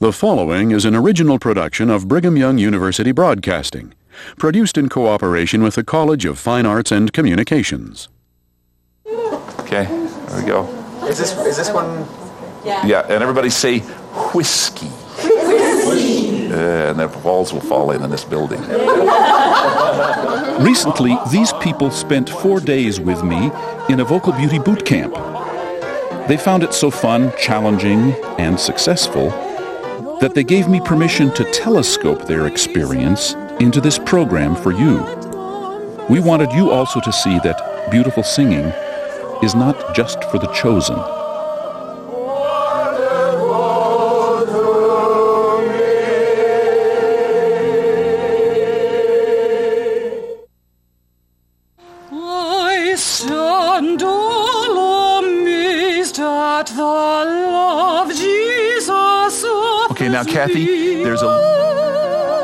The following is an original production of Brigham Young University Broadcasting, produced in cooperation with the College of Fine Arts and Communications. Okay, there we go. Is this one? Yeah, and everybody say whiskey. Whiskey. And the walls will fall in this building. Recently, these people spent 4 days with me in a vocal beauty boot camp. They found it so fun, challenging, and successful that they gave me permission to telescope their experience into this program for you. We wanted you also to see that beautiful singing is not just for the chosen. I stand all amazed at the love Jesus. Okay, now Kathy, there's a...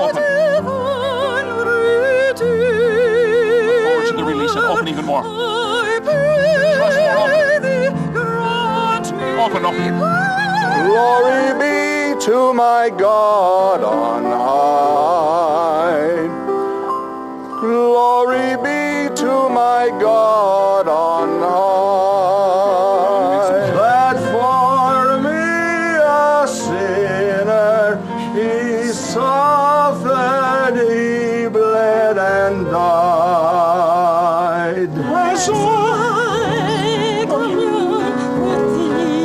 Open. Forward to the release and open even more. Trust more, open. Open. Glory be to my God on high. Glory be to my God on high. That for me a sinner he suffered, he bled and died. As I commune with thee,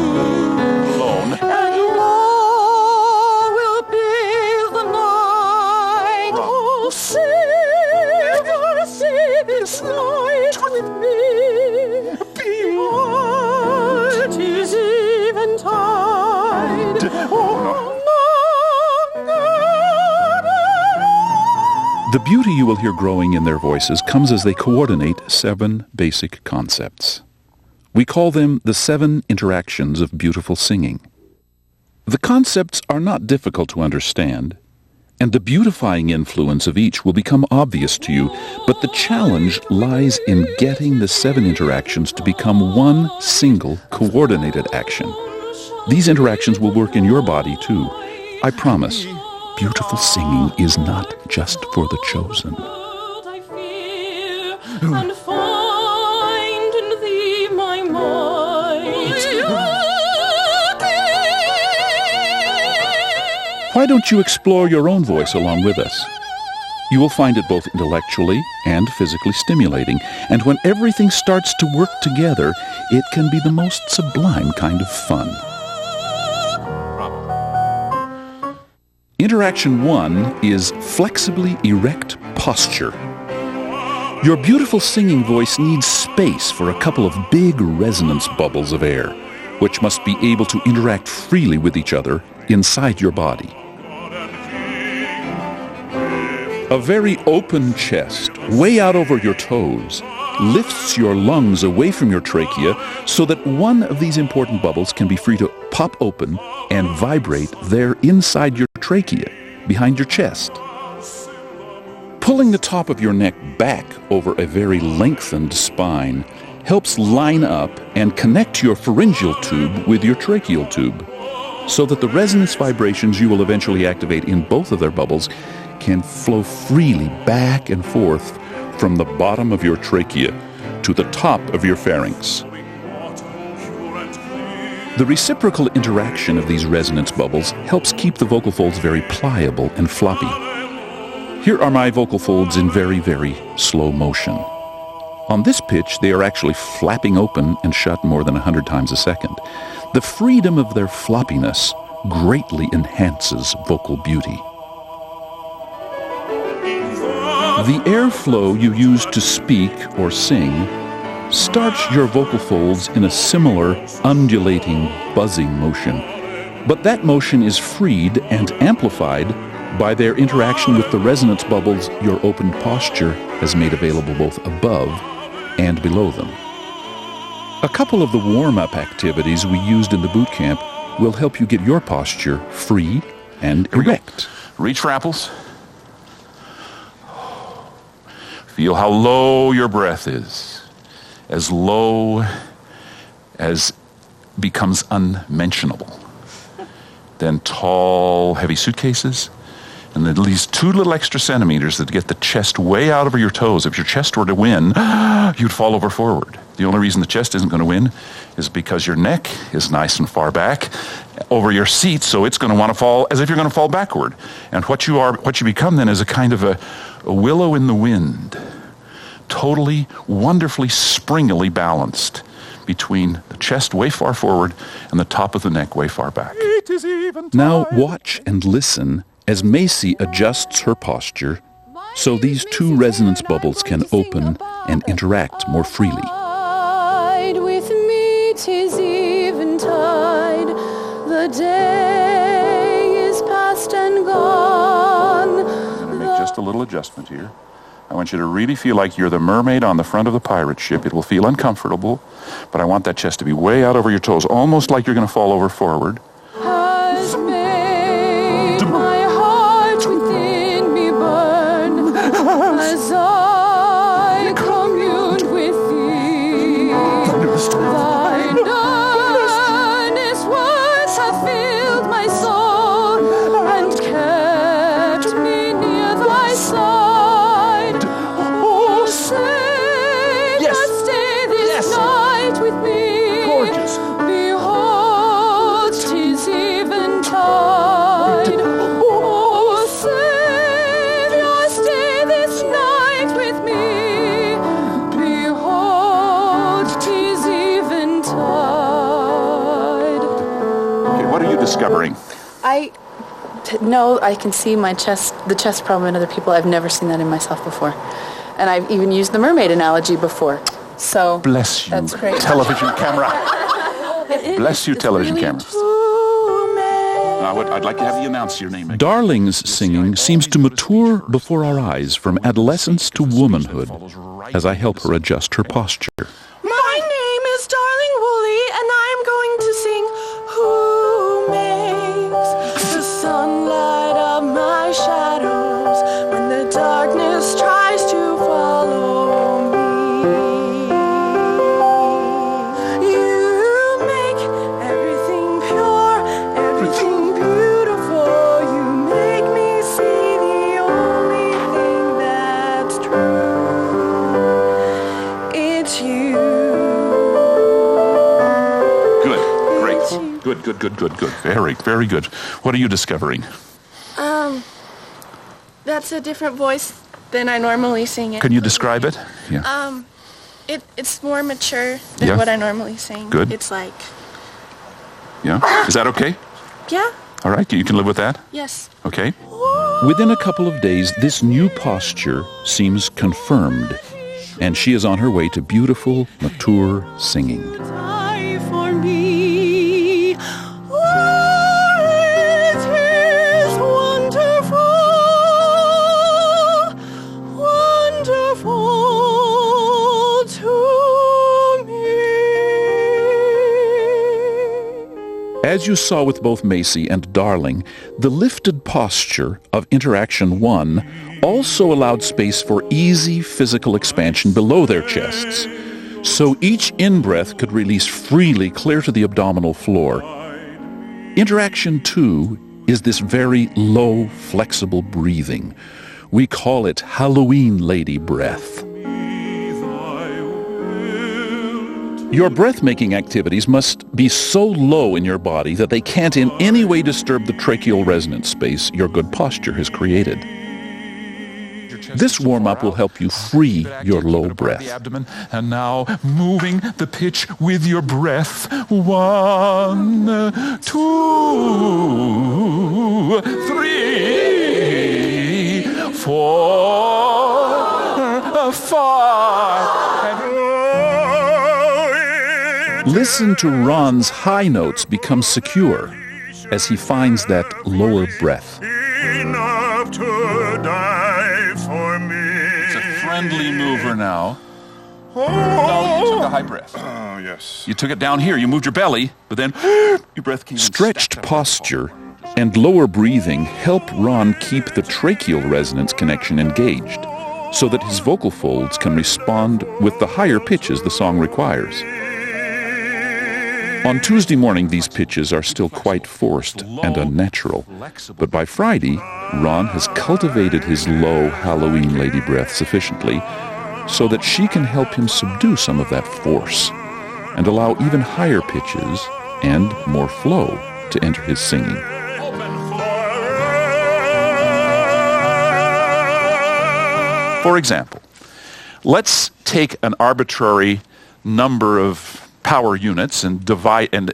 Alone. and low will be the night. Oh, Savior, save this night with me. Beyond is eventide. The beauty you will hear growing in their voices comes as they coordinate 7 basic concepts. We call them the 7 interactions of beautiful singing. The concepts are not difficult to understand, and the beautifying influence of each will become obvious to you, but the challenge lies in getting the 7 interactions to become one single coordinated action. These interactions will work in your body too. I promise. Beautiful singing is not just for the chosen. I fear and find in thee my might. Why don't you explore your own voice along with us? You will find it both intellectually and physically stimulating, and when everything starts to work together, it can be the most sublime kind of fun. Interaction 1 is flexibly erect posture. Your beautiful singing voice needs space for a couple of big resonance bubbles of air, which must be able to interact freely with each other inside your body. A very open chest, way out over your toes, lifts your lungs away from your trachea so that one of these important bubbles can be free to pop open and vibrate there inside your trachea, behind your chest. Pulling the top of your neck back over a very lengthened spine helps line up and connect your pharyngeal tube with your tracheal tube, so that the resonance vibrations you will eventually activate in both of their bubbles can flow freely back and forth from the bottom of your trachea to the top of your pharynx. The reciprocal interaction of these resonance bubbles helps keep the vocal folds very pliable and floppy. Here are my vocal folds in very, very slow motion. On this pitch, they are actually flapping open and shut more than 100 times a second. The freedom of their floppiness greatly enhances vocal beauty. The airflow you use to speak or sing starts your vocal folds in a similar undulating, buzzing motion. But that motion is freed and amplified by their interaction with the resonance bubbles your opened posture has made available both above and below them. A couple of the warm-up activities we used in the boot camp will help you get your posture free and erect. Reach for apples. Feel how low your breath is. As low as becomes unmentionable. then tall, heavy suitcases, and then these 2 little extra centimeters that get the chest way out over your toes. If your chest were to win, you'd fall over forward. The only reason the chest isn't going to win is because your neck is nice and far back over your seat, so it's going to want to fall as if you're going to fall backward. And what you become then is a kind of a willow in the wind, totally, wonderfully, springily balanced between the chest way far forward and the top of the neck way far back. Now watch and listen as Macy adjusts her posture so these 2 resonance bubbles can open and interact more freely. With me 'tis eventide, the day is past and gone. I'm going to make just a little adjustment here. I want you to really feel like you're the mermaid on the front of the pirate ship. It will feel uncomfortable, but I want that chest to be way out over your toes, almost like you're going to fall over forward. Has made my heart within me burn as I communed with thee. Thine earnest words have filled my soul and kept me near thy side. Oh, Savior, stay this night with me. Gorgeous. Behold, 'tis eventide. Oh, Savior, stay this night with me. Behold, 'tis eventide. Okay, what are you discovering? I can see the chest problem in other people. I've never seen that in myself before. And I've even used the mermaid analogy before. So Bless you, that's great. television camera. Bless you, television really camera. Now, I'd like to have you announce your name again. Darling's singing seems to mature before our eyes from adolescence to womanhood as I help her adjust her posture. My name is Darling Woolley, and I'm going to sing Who Makes the Sunlight of My Shadows when the darkness tries to follow me. You make everything pure, everything beautiful. You make me see the only thing that's true. It's you. Good, great. Good. Very, very good. What are you discovering? That's a different voice than I normally sing it. Can you describe it? Yeah. It's more mature than Yeah. what I normally sing. Good. It's like, Yeah? Is that okay? yeah, All right, you can live with that? yes. Okay. Within a couple of days, this new posture seems confirmed, and she is on her way to beautiful, mature singing. Die for me. Oh, it is wonderful, wonderful to me. As you saw with both Macy and Darling, the lifted posture of Interaction 1 also allowed space for easy physical expansion below their chests, so each in-breath could release freely clear to the abdominal floor. Interaction 2 is this very low, flexible breathing. We call it Halloween lady breath. Your breath-making activities must be so low in your body that they can't in any way disturb the tracheal resonance space your good posture has created. This warm-up will help you free your low breath. The abdomen, and now moving the pitch with your breath. 1, 2, 3, 4, 5. Listen to Ron's high notes become secure as he finds that lower breath. Enough to die for me. It's a friendly mover now. No, you took a high breath. Oh, yes. You took it down here. You moved your belly, but then your breath came in Stretched stacked up. posture and lower breathing help Ron keep the tracheal resonance connection engaged so that his vocal folds can respond with the higher pitches the song requires. On Tuesday morning, these pitches are still quite forced and unnatural. But by Friday, Ron has cultivated his low Halloween lady breath sufficiently so that she can help him subdue some of that force and allow even higher pitches and more flow to enter his singing. For example, let's take an arbitrary number of power units and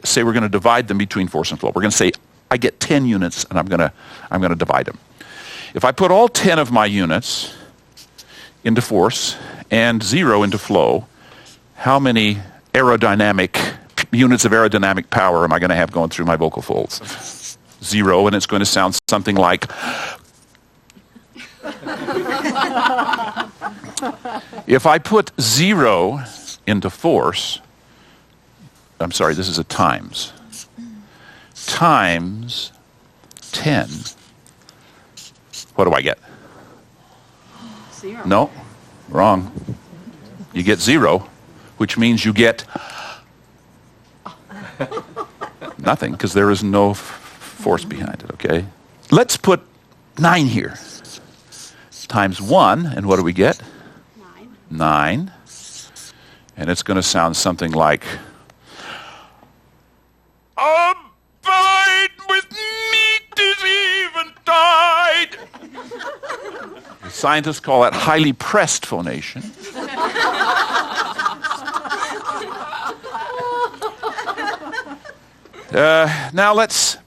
say we're going to divide them between force and flow. We're going to say I get 10 units and I'm going to divide them. If I put all 10 of my units into force and 0 into flow, how many units of aerodynamic power am I going to have going through my vocal folds? 0, and it's going to sound something like if I put 0 into force, I'm sorry, this is a times 10, what do I get? 0. No, wrong. You get 0, which means you get nothing, because there is no force behind it, okay? Let's put 9 here. Times 1, and what do we get? 9. And it's going to sound something like, abide with me 'tis eventide. The scientists call that highly pressed phonation. Now let's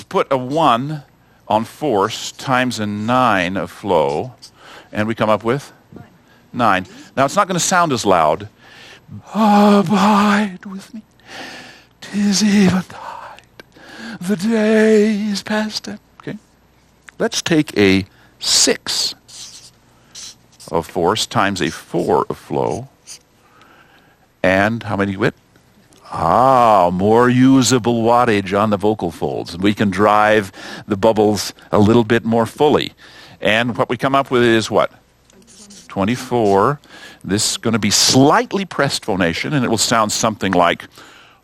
put a 1 on force times a 9 of flow, and we come up with 9. Now it's not going to sound as loud. Abide with me, 'tis eventide, the day is past. Okay, let's take a 6 of force times a 4 of flow, and how many wit? More usable wattage on the vocal folds. We can drive the bubbles a little bit more fully. And what we come up with is what? 24. This is going to be slightly pressed phonation, and it will sound something like,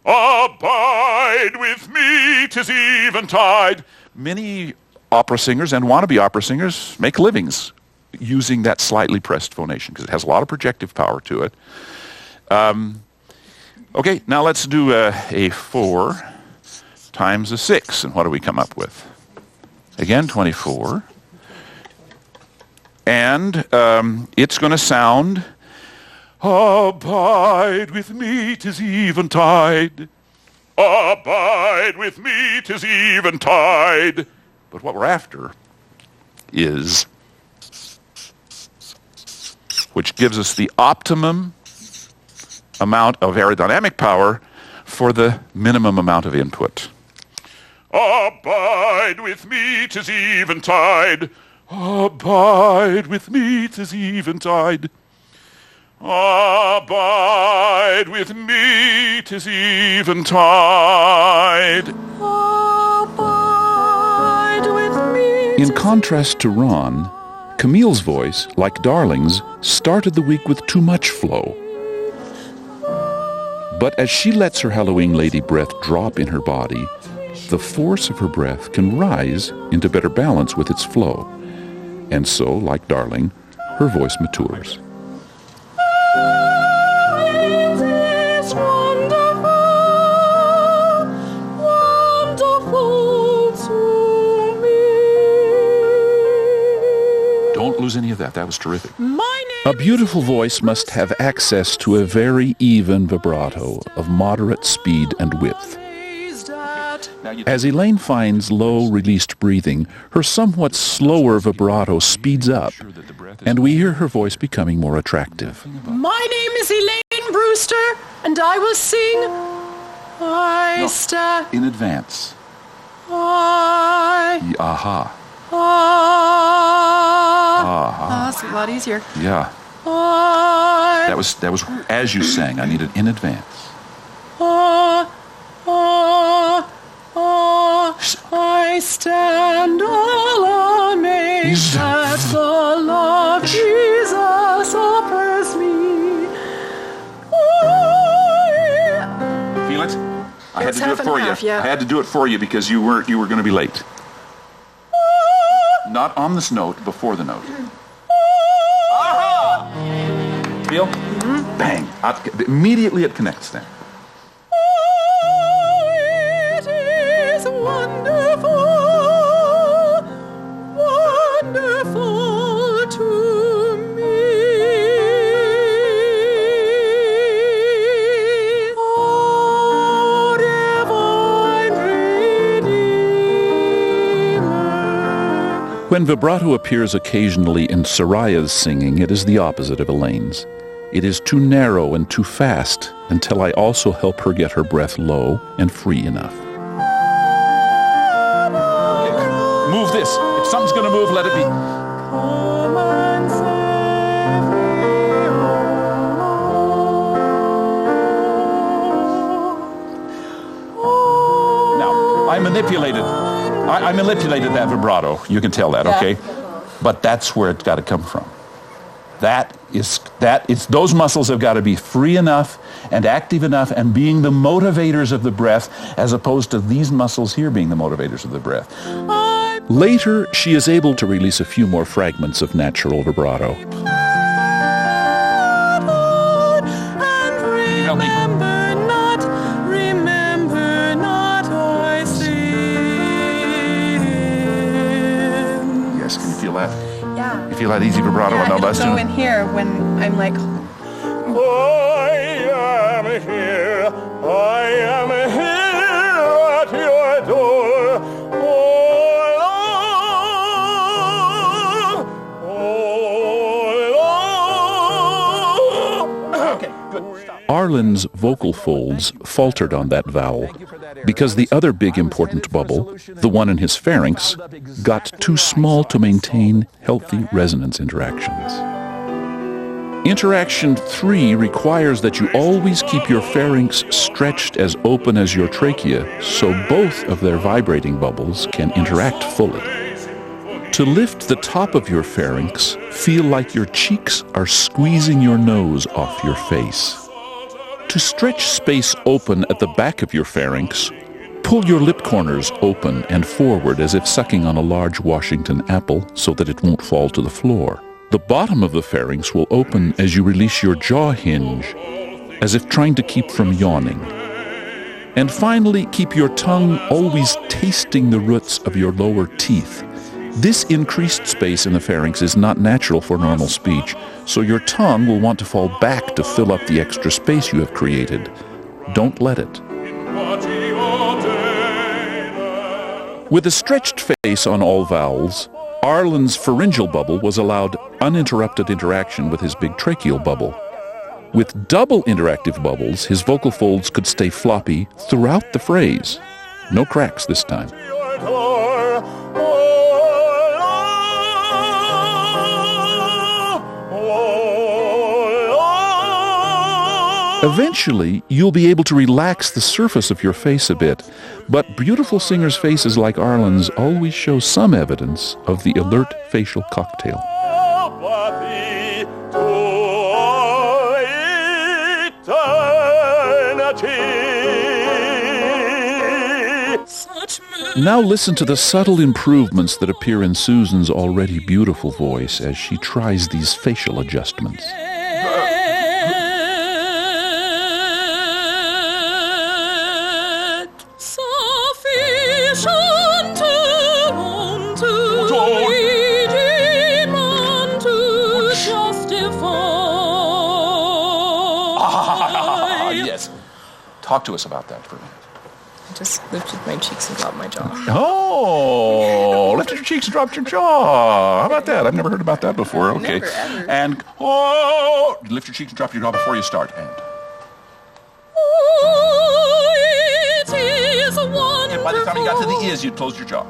abide with me 'tis eventide. Many opera singers and wannabe opera singers make livings using that slightly pressed phonation because it has a lot of projective power to it. Okay, now let's do a 4 times a 6, and what do we come up with? Again, 24. And it's going to sound, abide with me 'tis eventide. Abide with me 'tis eventide. But what we're after is, which gives us the optimum amount of aerodynamic power for the minimum amount of input. Abide with me 'tis eventide. Abide with me 'tis eventide. Abide with me 'tis eventide. Abide with me. In contrast to Ron, Camille's voice, like Darling's, started the week with too much flow. But as she lets her Halloween lady breath drop in her body, the force of her breath can rise into better balance with its flow. And so, like Darling, her voice matures. It is wonderful, wonderful to me. Don't lose any of that. That was terrific. My A beautiful voice must have access to a very even vibrato of moderate speed and width. name at As Elaine finds low released breathing, her somewhat slower vibrato speeds up, and we hear her voice becoming more attractive. My name is Elaine Brewster, and I will sing. In advance. I, Aha. That's a lot easier. Yeah. I, That was as you sang. I needed in advance. I stand all amazed at the love Jesus offers me. Feel it? I had to do it half and for half, you. yeah. I had to do it for you because you were going to be late. Not on this note, before the note. Feel? Mm-hmm. Bang. Immediately it connects then. It is wonderful, wonderful to me. Oh, divine Redeemer. When vibrato appears occasionally in Soraya's singing, it is the opposite of Elaine's. It is too narrow and too fast until I also help her get her breath low and free enough. Move this. If something's going to move, let it be. Come and save me. Now, I manipulated that vibrato. You can tell that, okay? But that's where it's got to come from. Those muscles have got to be free enough and active enough and being the motivators of the breath, as opposed to these muscles here being the motivators of the breath. Later, she is able to release a few more fragments of natural vibrato. Help me. Remember not, I sin. Yes, can you feel that? Yeah. You feel that easy vibrato on the it'll last go one? in here when I'm like, I am here at your door. Oh, Lord. Okay, good. Stop. Arlen's vocal folds faltered on that vowel because the other big important bubble, the one in his pharynx, got too small to maintain healthy resonance interactions. Interaction 3 requires that you always keep your pharynx stretched as open as your trachea so both of their vibrating bubbles can interact fully. To lift the top of your pharynx, feel like your cheeks are squeezing your nose off your face. To stretch space open at the back of your pharynx, pull your lip corners open and forward as if sucking on a large Washington apple so that it won't fall to the floor. The bottom of the pharynx will open as you release your jaw hinge, as if trying to keep from yawning. And finally, keep your tongue always tasting the roots of your lower teeth. This increased space in the pharynx is not natural for normal speech, so your tongue will want to fall back to fill up the extra space you have created. Don't let it. With a stretched face on all vowels, Arlen's pharyngeal bubble was allowed uninterrupted interaction with his big tracheal bubble. With double interactive bubbles, his vocal folds could stay floppy throughout the phrase. No cracks this time. Eventually, you'll be able to relax the surface of your face a bit, but beautiful singers' faces like Arlen's always show some evidence of the alert facial cocktail. Now listen to the subtle improvements that appear in Susan's already beautiful voice as she tries these facial adjustments. Talk to us about that for a minute. I just lifted my cheeks and dropped my jaw. Oh, lifted your cheeks and dropped your jaw. How about that? I've never heard about that before. Okay. Never, ever. And, lift your cheeks and drop your jaw before you start. And It is wonderful. by the time you got to the is, you'd close your jaw.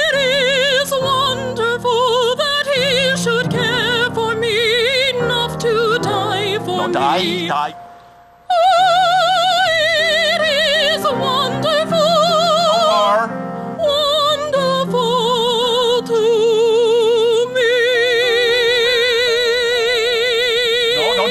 It is wonderful that he should care for me enough to die for me. Die. It is wonderful. Wonderful to me. No, don't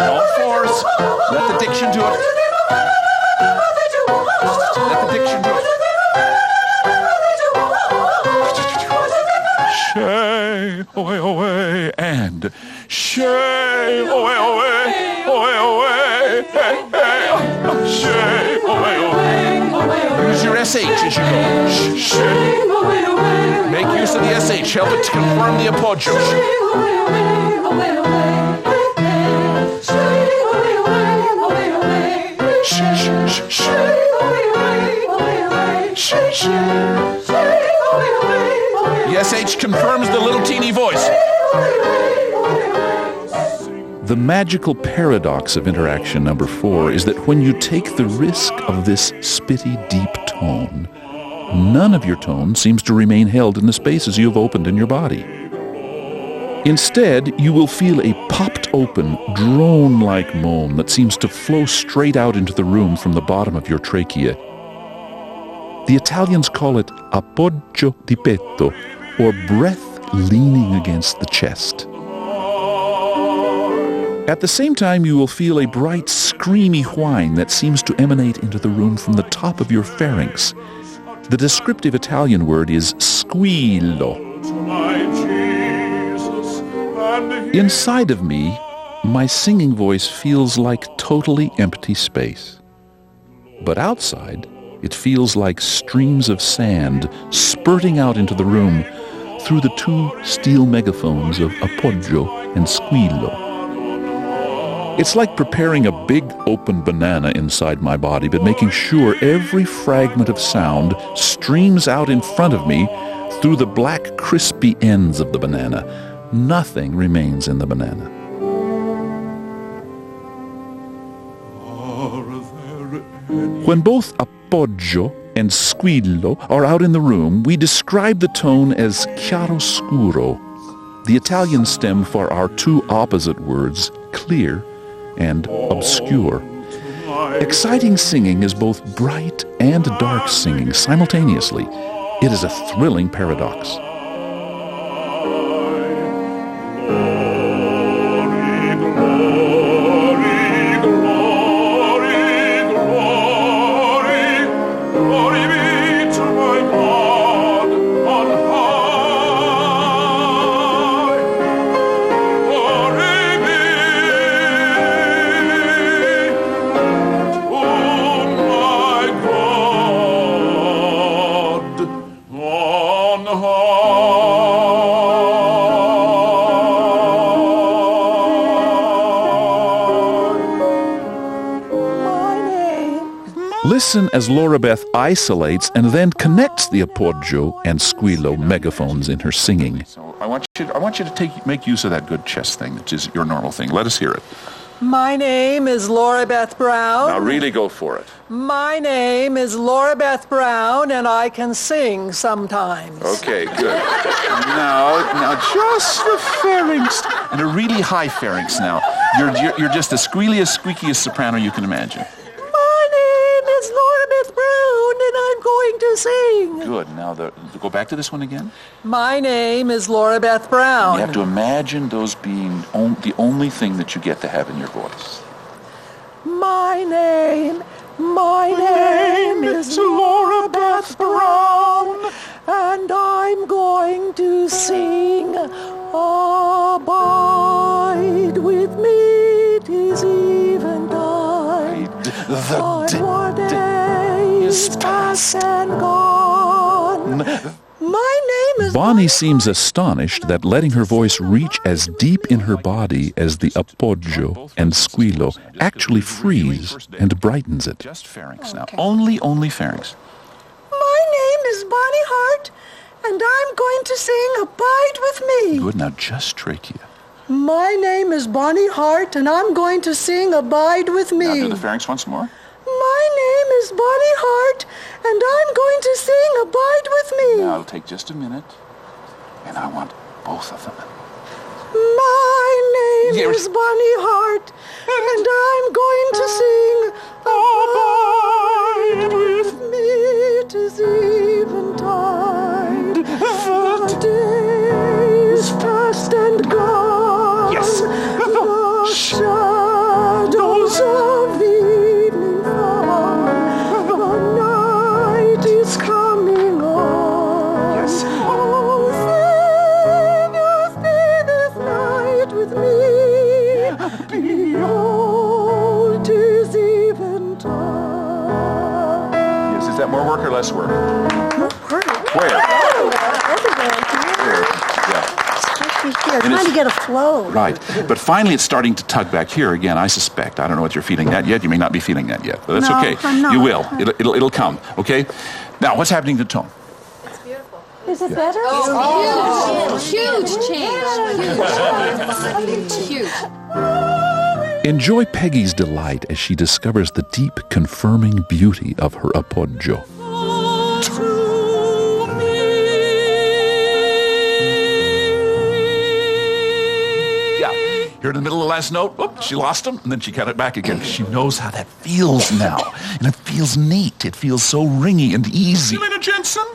All fours. Let the diction do it. Let the diction do it. Shay, away, away, and shay, away, away, away, away, hey, hey, shay, away, away. Use your SH as you go. Shay, make use of the SH. Help it to confirm the appoggio. The SH confirms the little teeny voice. The magical paradox of interaction number 4 is that when you take the risk of this spitty, deep tone, none of your tone seems to remain held in the spaces you have opened in your body. Instead, you will feel a popped open, drone-like moan that seems to flow straight out into the room from the bottom of your trachea. The Italians call it appoggio di petto, or breath leaning against the chest. At the same time, you will feel a bright, screamy whine that seems to emanate into the room from the top of your pharynx. The descriptive Italian word is squillo. Inside of me, my singing voice feels like totally empty space. But outside, it feels like streams of sand spurting out into the room through the 2 steel megaphones of appoggio and squillo. It's like preparing a big open banana inside my body, but making sure every fragment of sound streams out in front of me through the black, crispy ends of the banana. Nothing remains in the banana. When both appoggio and squillo are out in the room, we describe the tone as chiaroscuro, the Italian stem for our 2 opposite words, clear and obscure. Exciting singing is both bright and dark singing simultaneously. It is a thrilling paradox. On Listen as Laura Beth isolates and then connects the appoggio and squillo megaphones in her singing. So I want you to make use of that good chest thing, which is your normal thing. Let us hear it. My name is Laura Beth Brown. Now really go for it. My name is Laura Beth Brown, and I can sing sometimes. Okay, good. Now just the pharynx, and a really high pharynx now. You're just the squealiest, squeakiest soprano you can imagine. My name is Laura Beth Brown, and I'm going to sing. Good. Now go back to this one again. My name is Laura Beth Brown. You have to imagine those being the only thing that you get to have in your voice. My name is Laura Beth Brown, and I'm going to sing Abide with me, 'tis eventide. One day is past and gone. My name is Bonnie seems astonished that letting her voice reach as deep in her body as the appoggio and squillo actually frees and brightens it. Just pharynx now. Only pharynx. My name is Bonnie Hart, and I'm going to sing Abide with Me. Good. Now just trachea. My name is Bonnie Hart, and I'm going to sing Abide with Me. Now do the pharynx once more. My name is Bonnie Hart, and I'm going to sing Abide with Me. Now it'll take just a minute, and I want both of them. My name is Bonnie Hart, and I'm going to sing Abide with me, 'tis eventide. The day is past and gone. Yes. The shadows of evening fall. The night is coming on. Yes. Oh, sing with me this night with me. Behold, 'tis eventide. Yes. Is that more work or less work? Where? Here, trying to get a flow. Right. But finally it's starting to tug back here again, I suspect. I don't know what you're feeling that yet. You may not be feeling that yet. But that's No, okay. I'm not. You will. It'll come. Okay? Now, what's happening to tone? Is it better? Huge change. Huge. Enjoy Peggy's delight as she discovers the deep, confirming beauty of her appoggio. Here in the middle of the last note, whoop, she lost him, and then she got it back again. She knows how that feels now. And it feels neat. It feels so ringy and easy. Angelina Jensen?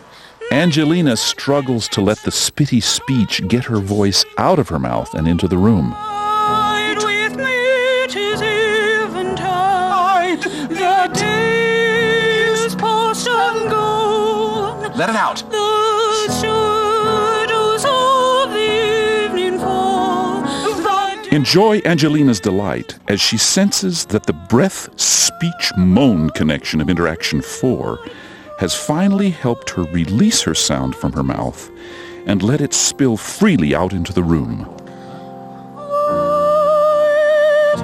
Angelina struggles to let the spitty speech get her voice out of her mouth and into the room. Abide with me, 'tis eventide. The day is past and gone. Let it out. The shadows of the evening fall. Enjoy Angelina's delight as she senses that the breath-speech-moan connection of interaction 4 has finally helped her release her sound from her mouth and let it spill freely out into the room. It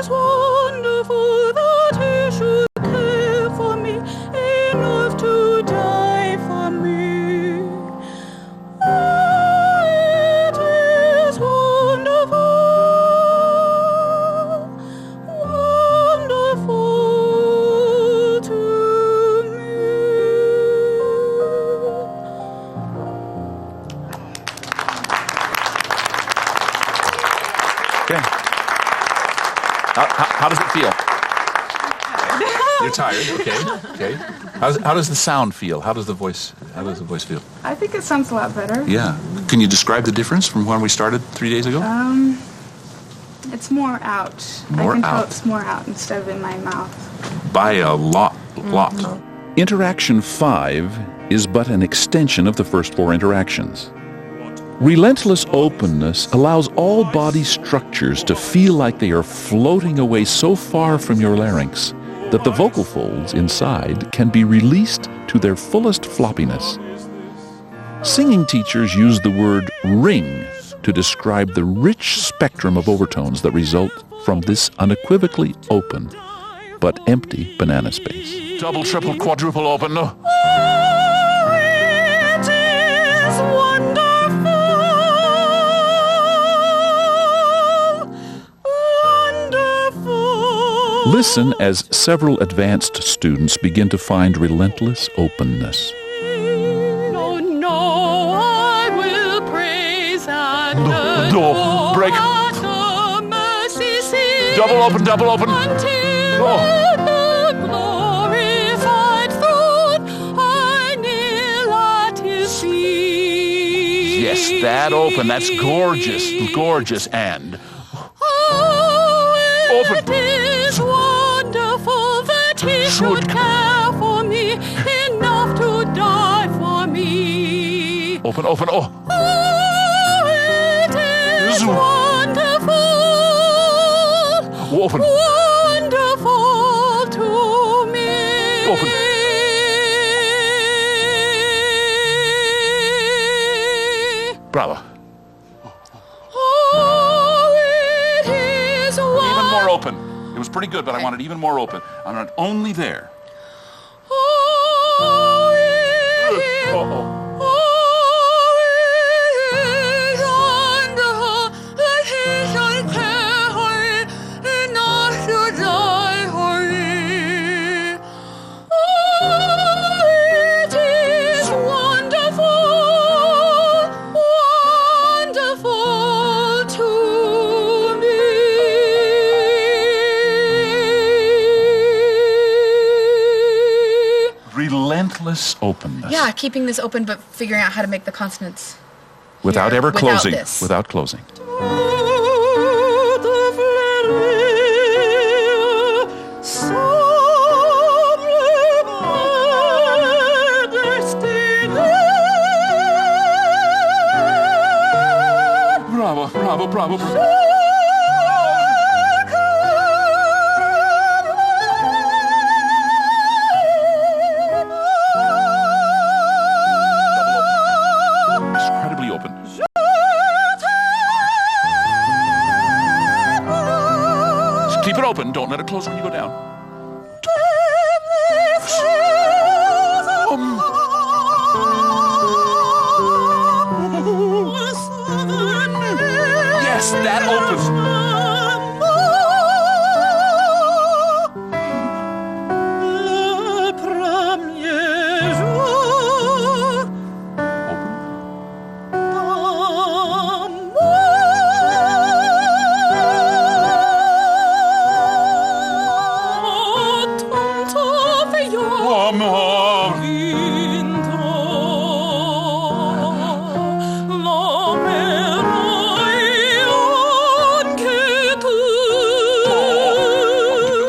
is wonderful that he should care for me, enough to die for me. It is wonderful to me. Okay. How does it feel? You're tired. Okay. How does the sound feel? How does the voice feel? I think it sounds a lot better. Yeah. Can you describe the difference from when we started 3 days ago? It's more out. More I can tell out. it's more out instead of in my mouth. By a lot. Interaction 5 is but an extension of the first 4 interactions. Relentless openness allows all body structures to feel like they are floating away so far from your larynx that the vocal folds inside can be released to their fullest floppiness. Singing teachers use the word ring to describe the rich spectrum of overtones that result from this unequivocally open but empty banana space. Double, triple, quadruple open. No. It is wonderful, wonderful. Listen as several advanced students begin to find relentless openness. No, no, I will praise and No, break. the mercy seat Double open, double open. until Oh. the glorified throne I kneel at his feet. Yes, that open. That's gorgeous, gorgeous. And Oh, Open. it is wonderful that he should care for me enough to die for me. open, open. Oh, Oh, it is Zoom. wonderful, open. wonderful to me. Open. Bravo. Oh, it is Even more open. It was pretty good, but I wanted even more open. I wanted only there. Oh, it is Oh, oh. Relentless openness. Yeah, keeping this open but figuring out how to make the consonants. Without here ever without closing. this. Without closing. Bravo, bravo, bravo. Incredibly open. Just keep it open. Don't let it close when you go down. Yes, that opens.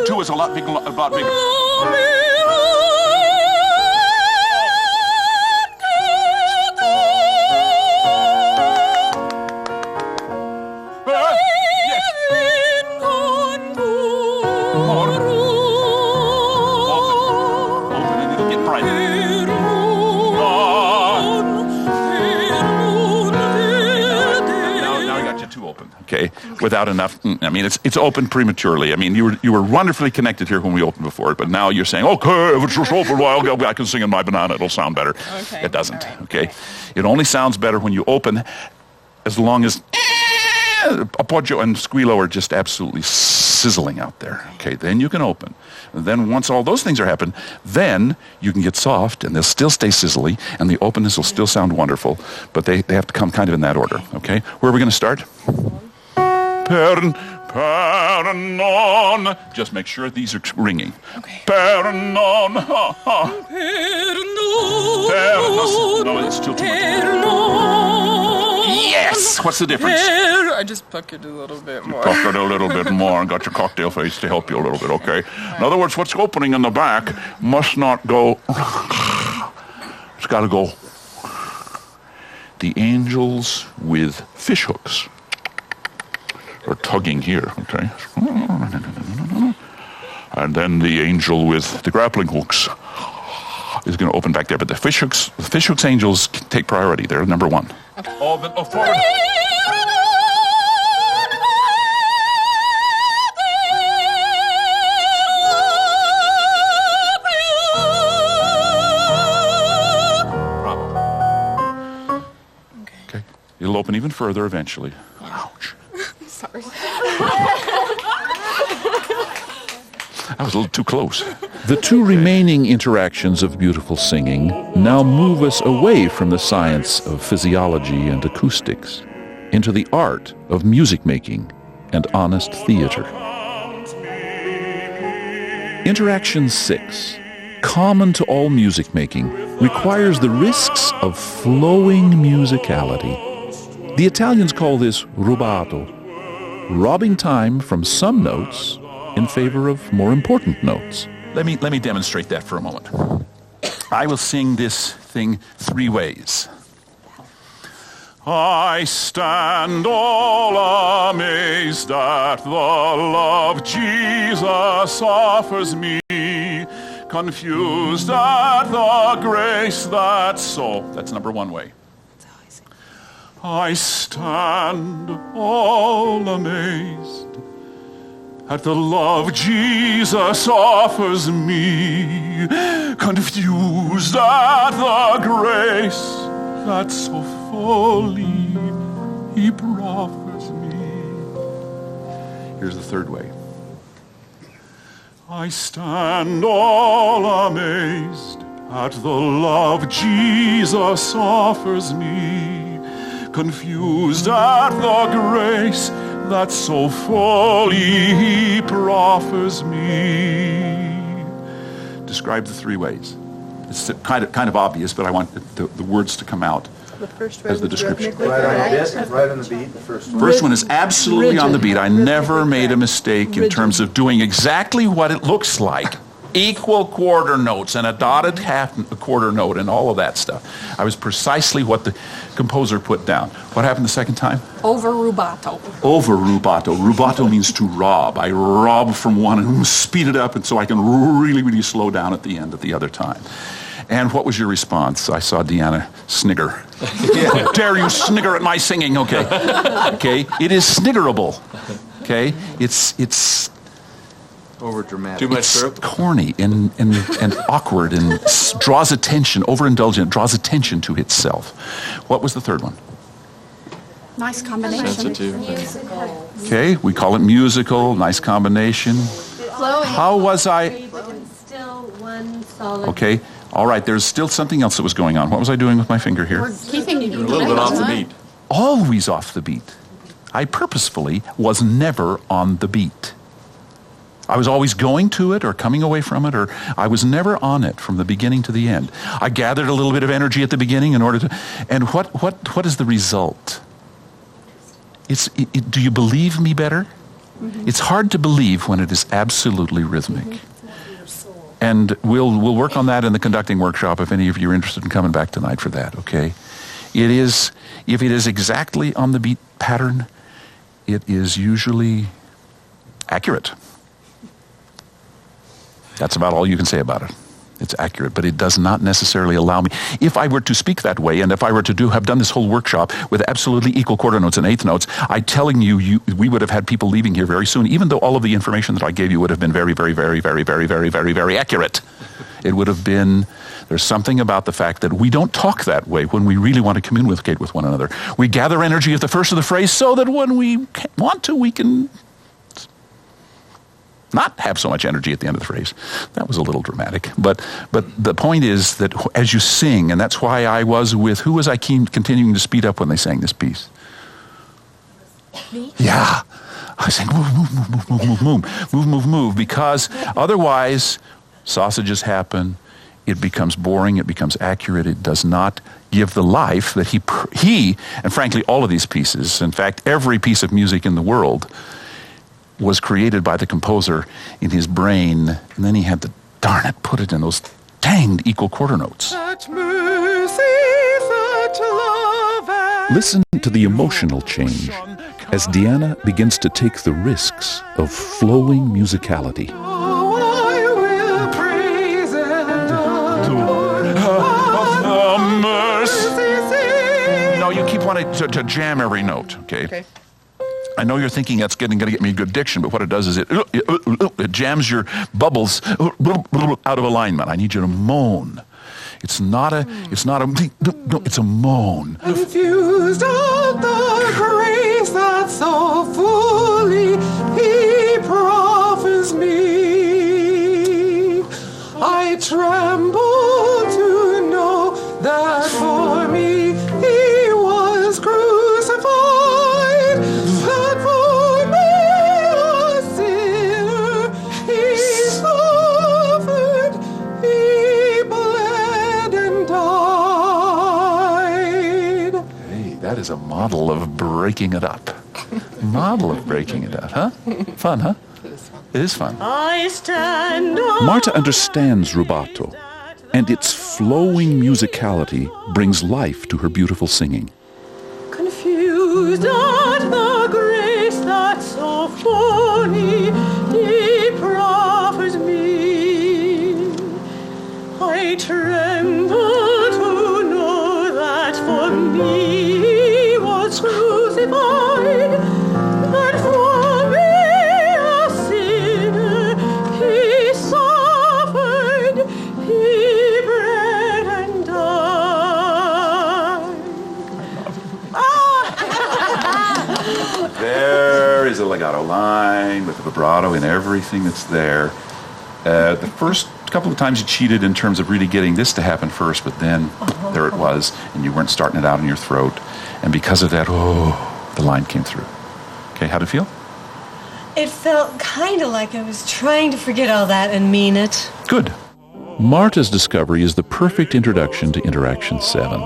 Two is a lot bigger. Okay, without enough. I mean, it's open prematurely. I mean, you were wonderfully connected here when we opened before, but now you're saying, okay, if it's just open, well, I'll go back and sing in my banana. It'll sound better. Okay, It doesn't. all right. Okay, it only sounds better when you open, as long as appoggio and squillo are just absolutely sizzling out there. Okay, then you can open. And then once all those things are happening, then you can get soft, and they'll still stay sizzly, and the openness will still sound wonderful, but they have to come kind of in that order. Okay, where are we going to start? Pernon. Just make sure these are ringing. Okay. Pernon. No, it's still too much. Yes! What's the difference? I just puckered a little bit more. Puckered a little bit more and got your cocktail face to help you a little bit, okay? In other words, what's opening in the back must not go... It's got to go... The angels with fish hooks are tugging here, okay? And then the angel with the grappling hooks is going to open back there. But the fishhooks angels take priority. They're number one. Forward. Okay. It'll open even further eventually. Ouch. Sorry. That was a little too close. The two remaining interactions of beautiful singing now move us away from the science of physiology and acoustics into the art of music making and honest theater. Interaction 6, common to all music making, requires the risks of flowing musicality. The Italians call this rubato, robbing time from some notes in favor of more important notes. Let me demonstrate that for a moment. I will sing this thing 3 ways. I stand all amazed at the love Jesus offers me, confused at the grace that's so. That's number 1 way. I stand all amazed at the love Jesus offers me, confused at the grace that so fully he proffers me. Here's the 3rd way. I stand all amazed at the love Jesus offers me, confused at the grace that so fully he proffers me. Describe the 3 ways. It's kind of obvious, but I want the words to come out The first as the description. Right on the beat, the first one. First one is absolutely on the beat. I never made a mistake in terms of doing exactly what it looks like. Equal quarter notes and a dotted half a quarter note and all of that stuff. I was precisely what the composer put down. What happened the second time? Over rubato. Over rubato. Rubato means to rob. I rob from one and speed it up, and so I can really, really slow down at the end at the other time. And what was your response? I saw Deanna snigger. How dare you snigger at my singing? Okay. Okay. It is sniggerable. Okay. It's over dramatic. Too much syrup? Corny and awkward and draws attention, overindulgent, draws attention to itself. What was the 3rd one? Nice combination. Musical. Okay, we call it musical, nice combination. How was I? Still one solid. Okay, all right, there's still something else that was going on. What was I doing with my finger here? We're keeping you a little bit off the beat. Always off the beat. I purposefully was never on the beat. I was always going to it or coming away from it, or I was never on it from the beginning to the end. I gathered a little bit of energy at the beginning in order to, and what is the result? Do you believe me better? Mm-hmm. It's hard to believe when it is absolutely rhythmic. Mm-hmm. And we'll work on that in the conducting workshop if any of you are interested in coming back tonight for that, okay? If it is exactly on the beat pattern, it is usually accurate. That's about all you can say about it. It's accurate, but it does not necessarily allow me. If I were to speak that way, and if I were to have done this whole workshop with absolutely equal quarter notes and eighth notes, I'm telling you, we would have had people leaving here very soon, even though all of the information that I gave you would have been very, very, very, very, very, very, very, very accurate. It would have been, there's something about the fact that we don't talk that way when we really want to communicate with one another. We gather energy at the first of the phrase so that when we want to, we can not have so much energy at the end of the phrase. That was a little dramatic. But the point is that as you sing, and that's why I was with, who was I continuing to speed up when they sang this piece? Me? Yeah. I was saying, move, because otherwise sausages happen, it becomes boring, it becomes accurate, it does not give the life that he, and frankly all of these pieces, in fact every piece of music in the world, was created by the composer in his brain, and then he had to, darn it, put it in those danged equal quarter notes. Listen to the emotional change as Deanna begins to take the risks of flowing musicality. Now, you keep wanting to jam every note, okay? I know you're thinking that's going to get me good diction, but what it does is it jams your bubbles out of alignment. I need you to moan. It's not a, no, it's a moan. Confused at the grace that so fully he proffers me. I tremble to know that for me he was crucified, that for me a sinner he suffered, he bled and died. Hey, that is a model of breaking it up. Model of breaking it up, huh? Fun, huh? It is fun. I stand on Marta understands rubato, and its flowing musicality brings life to her beautiful singing. confused at the grace that so fully he proffers me. I tremble to know that for me he was crucified, that for me a sinner he suffered, he bled and died. There is a legato line with the vibrato and everything that's there. The first couple of times you cheated in terms of really getting this to happen first, but then there it was, and you weren't starting it out in your throat. And because of that, the line came through. Okay, how'd it feel? It felt kind of like I was trying to forget all that and mean it. Good. Marta's discovery is the perfect introduction to Interaction 7.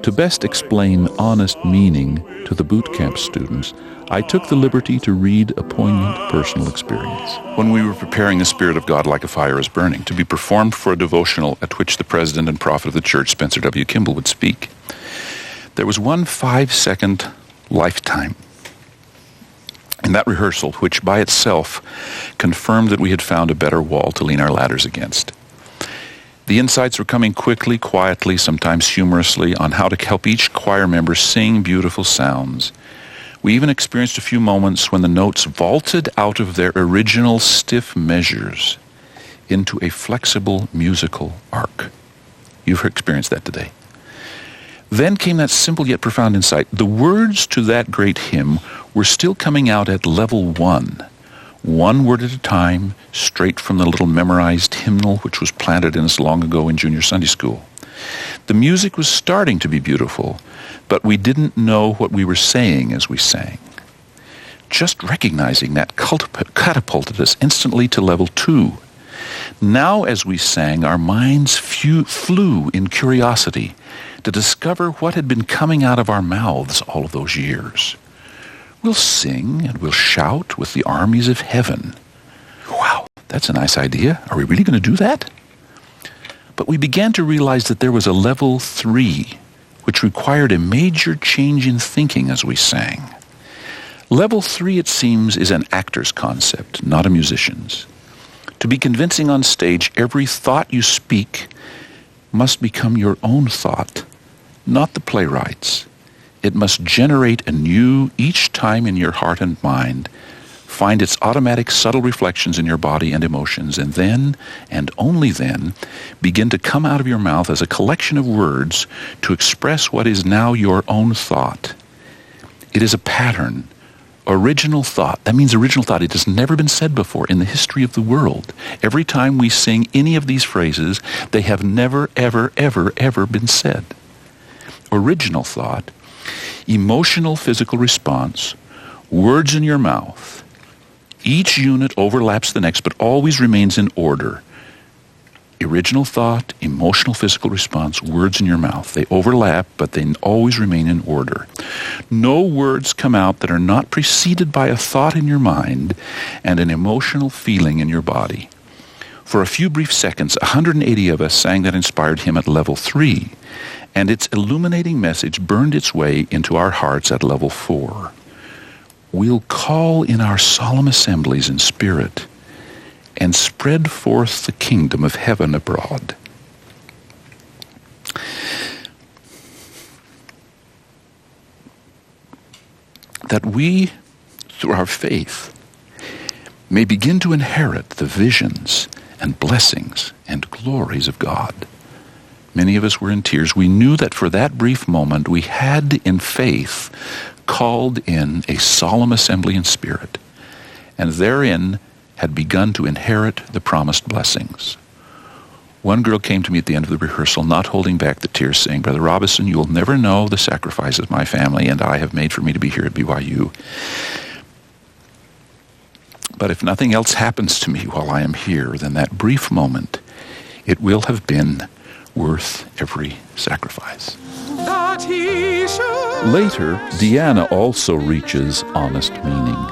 To best explain honest meaning to the boot camp students, I took the liberty to read a poignant personal experience. When we were preparing The Spirit of God Like a Fire is Burning to be performed for a devotional at which the president and prophet of the church, Spencer W. Kimball, would speak, there was one 5-second lifetime in that rehearsal which by itself confirmed that we had found a better wall to lean our ladders against. The insights were coming quickly, quietly, sometimes humorously, on how to help each choir member sing beautiful sounds. We even experienced a few moments when the notes vaulted out of their original stiff measures into a flexible musical arc. You've experienced that today. Then came that simple yet profound insight. The words to that great hymn were still coming out at level 1. One word at a time, straight from the little memorized hymnal which was planted in us long ago in junior Sunday school. The music was starting to be beautiful, but we didn't know what we were saying as we sang. Just recognizing that catapulted us instantly to level 2. Now as we sang, our minds flew in curiosity to discover what had been coming out of our mouths all of those years. We'll sing and we'll shout with the armies of heaven. Wow, that's a nice idea. Are we really going to do that? But we began to realize that there was a level 3, which required a major change in thinking as we sang. Level 3, it seems, is an actor's concept, not a musician's. To be convincing on stage, every thought you speak must become your own thought, not the playwright's. It must generate anew each time in your heart and mind, find its automatic subtle reflections in your body and emotions, and then, and only then, begin to come out of your mouth as a collection of words to express what is now your own thought. It is a pattern, original thought. That means original thought. It has never been said before in the history of the world. Every time we sing any of these phrases, they have never, ever, ever, ever been said. Original thought, emotional physical response, words in your mouth. Each unit overlaps the next, but always remains in order. Original thought, emotional physical response, words in your mouth. They overlap, but they always remain in order. No words come out that are not preceded by a thought in your mind and an emotional feeling in your body. For a few brief seconds, 180 of us sang that inspired hymn at level 3, and its illuminating message burned its way into our hearts at level 4. We'll call in our solemn assemblies in spirit and spread forth the kingdom of heaven abroad. that we, through our faith, may begin to inherit the visions and blessings and glories of God. Many of us were in tears. We knew that for that brief moment we had, in faith, called in a solemn assembly in spirit, and therein had begun to inherit the promised blessings. One girl came to me at the end of the rehearsal, not holding back the tears, saying, "Brother Robison, you will never know the sacrifices my family and I have made for me to be here at BYU. But if nothing else happens to me while I am here, then that brief moment, it will have been worth every sacrifice." Later, Deanna also reaches honest meaning.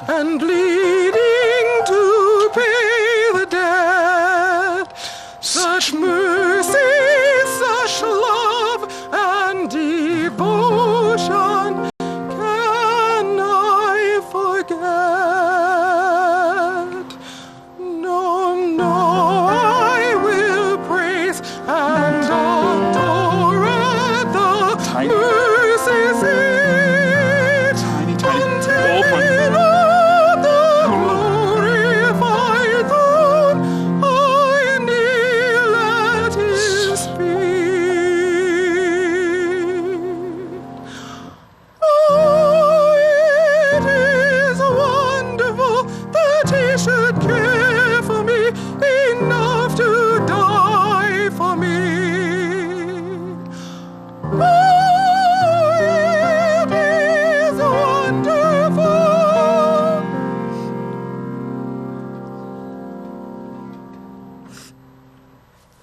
And bleeding to pay the debt. Such mercy, such love and devotion can I forget? No, no, I will praise and adore the mercies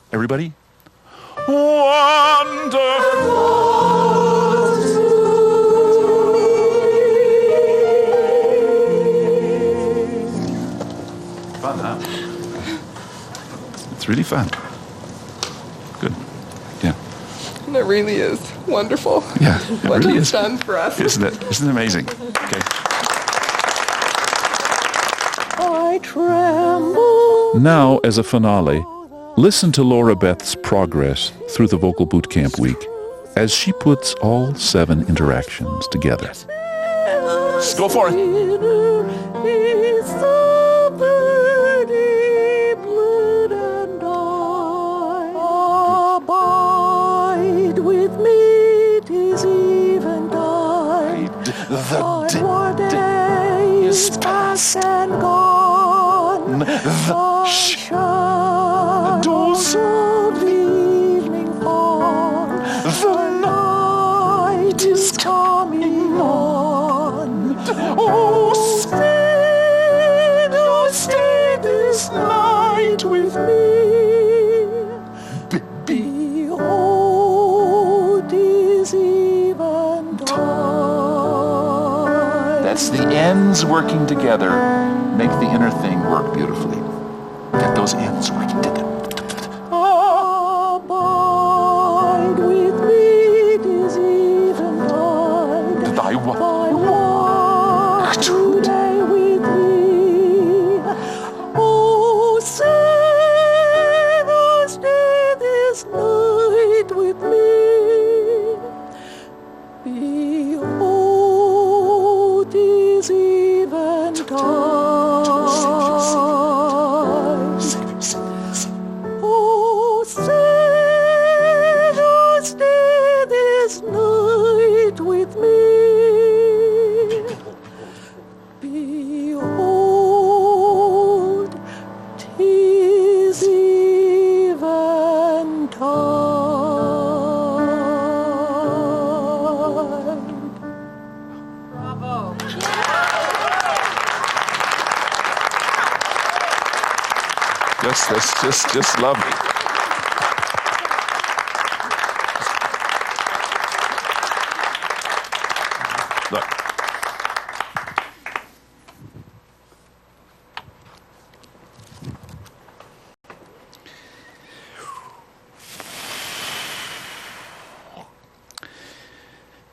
Everybody? Wonderful. Fun, huh? It's really fun. Good. Yeah. And it really is wonderful. Yeah, it what really it's is. done for us. Isn't it amazing? Okay. I tremble. Now, as a finale, listen to Laura Beth's progress through the Vocal Boot Camp week as she puts all 7 interactions together. Go for it. Abide with me, 'tis eventide. The day is past and gone. The shadows of evening fall. The night is coming on. Oh, stay this night with me. Behold, 'tis eventide. That's the ends working together make the inner thing work beautifully. Get those ends working together. Abide with me, 'tis eventide. Thy walk today with me. Oh, sinners, stay this night with me. Behold, 'tis eventide. Oh, sinners, stay this night with me. That's just lovely. Look.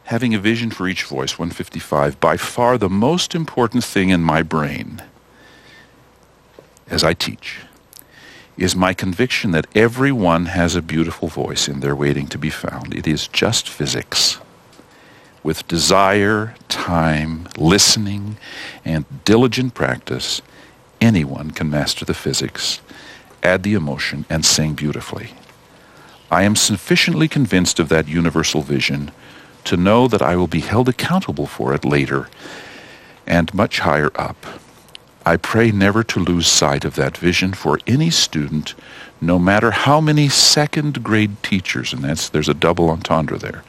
Having a vision for each voice, 155, by far the most important thing in my brain as I teach is my conviction that everyone has a beautiful voice in there waiting to be found. It is just physics. With desire, time, listening, and diligent practice, anyone can master the physics, add the emotion, and sing beautifully. I am sufficiently convinced of that universal vision to know that I will be held accountable for it later and much higher up. I pray never to lose sight of that vision for any student, no matter how many second-grade teachers, and there's a double entendre there,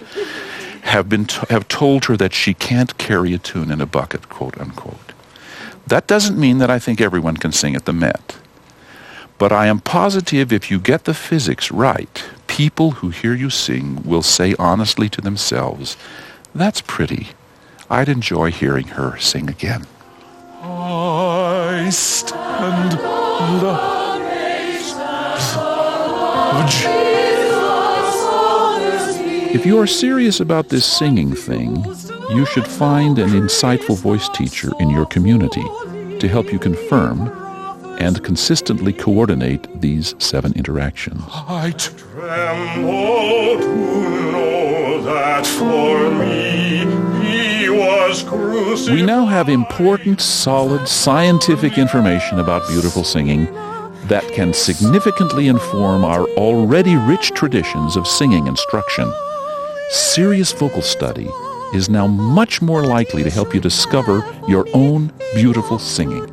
have told her that she can't carry a tune in a bucket, quote unquote. That doesn't mean that I think everyone can sing at the Met. But I am positive if you get the physics right, people who hear you sing will say honestly to themselves, "That's pretty. I'd enjoy hearing her sing again." I stand the If you are serious about this singing thing, you should find an insightful voice teacher in your community to help you confirm and consistently coordinate these 7 interactions. I tremble to know that for me he was crucified. We now have important, solid, scientific information about beautiful singing that can significantly inform our already rich traditions of singing instruction. Serious vocal study is now much more likely to help you discover your own beautiful singing.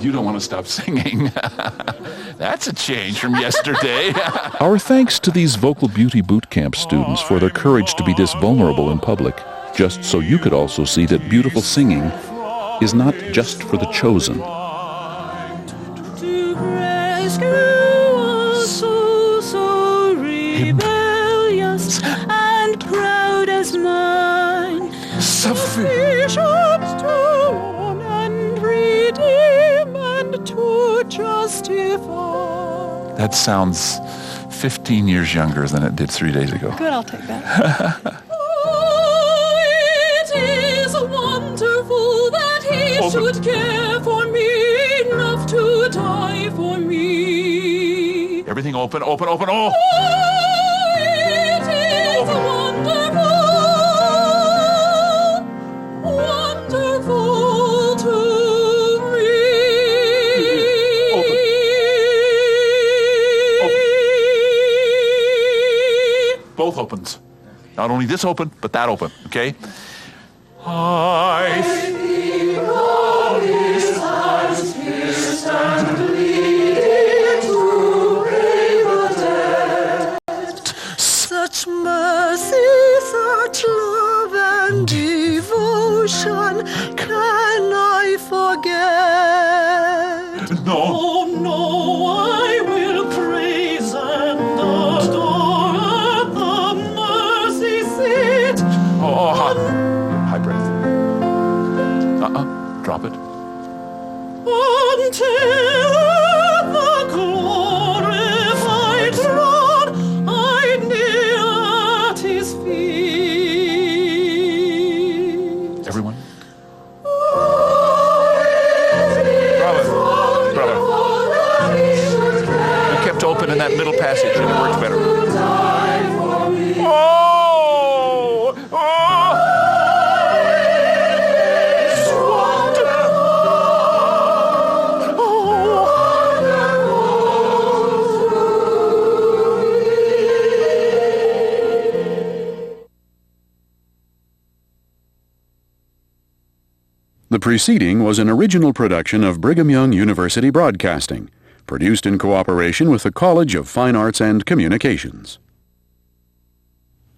You don't want to stop singing. That's a change from yesterday. Our thanks to these Vocal Beauty Boot Camp students for their courage to be this vulnerable in public, just so you could also see that beautiful singing is not just for the chosen. To rescue us, so rebellious and proud as mine. Sufficient to warn and redeem and to justify. That sounds 15 years younger than it did 3 days ago. Good, I'll take that. Oh, it is wonderful that he should care for me enough to die for me. Everything open, open, open. Oh! Oh, it is wonderful, wonderful to Both opens. Not only this open, but that open, okay? I think all his hands pierced and bleeding to brave the dead. Such mercy, such love and devotion, can I forget? No. Oh no, I will praise and adore at the mercy seat. Oh, high breath. Drop it. Until the glorified throne I kneel at his feet. Everyone. You kept open in that middle passage and it worked better. Oh! Oh! The preceding was an original production of Brigham Young University Broadcasting, produced in cooperation with the College of Fine Arts and Communications.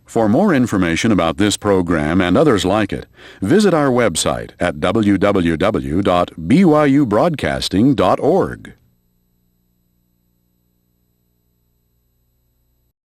For more information about this program and others like it, visit our website at www.byubroadcasting.org.